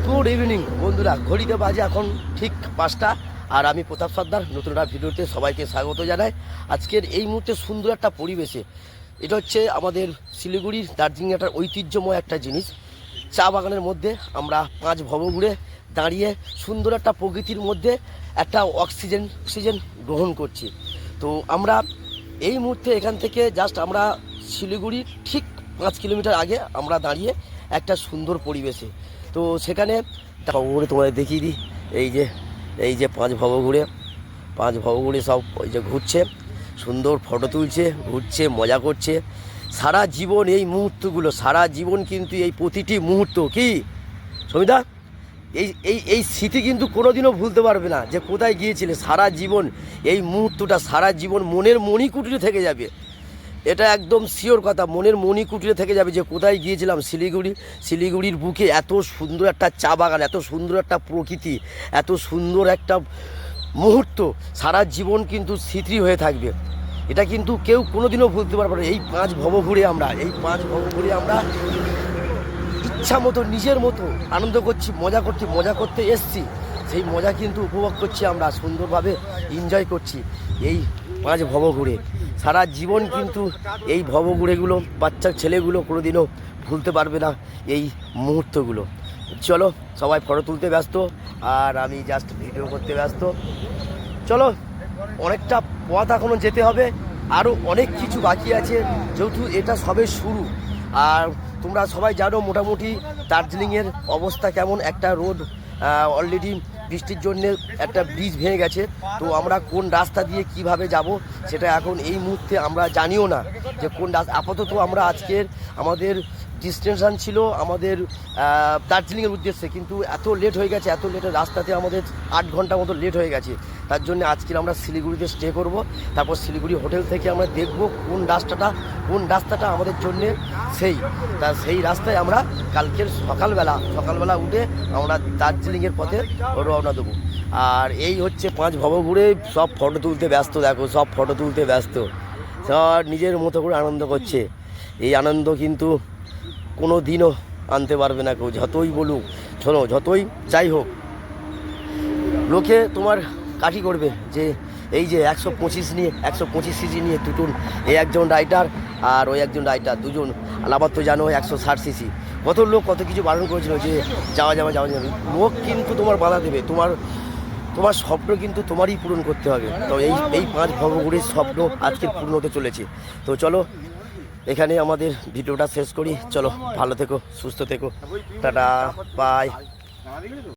Good evening বন্ধুরা, ঘড়িতে বাজে এখন ঠিক 5টা। আর আমি প্রতাপ সর্দার নতুন একটা ভিডিওতে সবাইকে স্বাগত জানাই। আজকের এই মুহূর্তে সুন্দর একটা পরিবেশে, এটা হচ্ছে আমাদের শিলিগুড়ির দার্জিলিং একটা ঐতিহ্যময় একটা জিনিস। চা বাগানের মধ্যে আমরা 5 ভবঘুরে দাঁড়িয়ে সুন্দর একটা প্রকৃতির মধ্যে একটা অক্সিজেন গ্রহণ করছি। তো আমরা এই মুহূর্তে এখান থেকে জাস্ট আমরা শিলিগুড়ি ঠিক 5 কিলোমিটার আগে আমরা দাঁড়িয়ে একটা সুন্দর পরিবেশে। তো সেখানে তোমাদের দেখিয়ে দিই, এই যে 5 ভবঘুরে সব ওই যে ঘুরছে, সুন্দর ফটো তুলছে, ঘুরছে, মজা করছে। সারা জীবন এই মুহূর্তগুলো, সারা জীবন কিন্তু এই প্রতিটি মুহূর্ত কি সমিতা, এই স্মৃতি কিন্তু কোনোদিনও ভুলতে পারবে না যে কোথায় গিয়েছিলে। সারা জীবন এই মুহূর্তটা সারা জীবন মনের মণিকুটিরে থেকে যাবে। এটা একদম শিওর কথা, মনের মণিকুটিরে থেকে যাবে যে কোথায় গিয়েছিলাম। শিলিগুড়ির বুকে এত সুন্দর একটা চা বাগান, এত সুন্দর একটা প্রকৃতি, এত সুন্দর একটা মুহূর্ত সারা জীবন কিন্তু স্মৃতি হয়ে থাকবে। এটা কিন্তু কেউ কোনোদিনও ভুলতে পারবে না। এই 5 ভবঘুরে আমরা ইচ্ছা মতো নিজের মতো আনন্দ করছি, মজা করতে এসছি। সেই মজা কিন্তু উপভোগ করছি, আমরা সুন্দরভাবে এনজয় করছি এই 5 ভবঘুরে। সারা জীবন কিন্তু এই ভবঘুরেগুলো বাচ্চার ছেলেগুলো কোনোদিনও ভুলতে পারবে না এই মুহূর্তগুলো। চলো, সবাই ফটো তুলতে ব্যস্ত আর আমি জাস্ট ভিডিও করতে ব্যস্ত। চলো, অনেকটা পথ এখনও যেতে হবে, আরও অনেক কিছু বাকি আছে, যেহেতু এটা সবে শুরু। আর তোমরা সবাই জানো মোটামুটি দার্জিলিংয়ের অবস্থা কেমন। একটা রোড অলরেডি বৃষ্টির জন্য একটা ব্রিজ ভেঙে গেছে। তো আমরা কোন রাস্তা দিয়ে কিভাবে যাব সেটা এখন এই মুহূর্তে আমরা জানিও না যে কোন রাস্তা। আপাতত আমরা আজকের আমাদের ডিস্টেনশন ছিল আমাদের দার্জিলিংয়ের উদ্দেশ্যে, কিন্তু এত লেট হয়ে গেছে, এত লেটের রাস্তাতে আমাদের 8 ঘন্টা মতো লেট হয়ে গেছে। তার জন্য আজকে আমরা শিলিগুড়িতে স্টে করব। তারপর শিলিগুড়ি হোটেল থেকে আমরা দেখব কোন রাস্তাটা আমাদের জন্য সেই রাস্তায় আমরা কালকের সকালবেলা উঠে আমরা দার্জিলিংয়ের পথে রওনা দেবো। আর এই হচ্ছে 5 ভবঘুরে সব ফটো তুলতে ব্যস্ত। দেখো, সব ফটো তুলতে ব্যস্ত, সব নিজের মতো করে আনন্দ করছে। এই আনন্দ কিন্তু কোনো দিনও আনতে পারবে না কেউ, যতই বলুক, শোনো, যতই যাই হোক, লোকে তোমার কাঠি করবে যে এই যে 125 সিসি নিয়ে দুজন, এই একজন রাইডার আর ওই একজন রাইডার, দুজন। আলাবার তো জানো 160 সিসি। কত লোক কত কিছু বারণ করেছিল যে যাওয়া লোক কিন্তু তোমার বাধা দেবে। তোমার স্বপ্ন কিন্তু তোমারই পূরণ করতে হবে। তো এই 5 ভবঘুরের স্বপ্ন আজকে পূর্ণ হতে চলেছে। তো চলো, এখানে আমাদের ভিডিওটা শেষ করি। চলো, ভালো থেকো, সুস্থ থেকো, টাটা, বাই।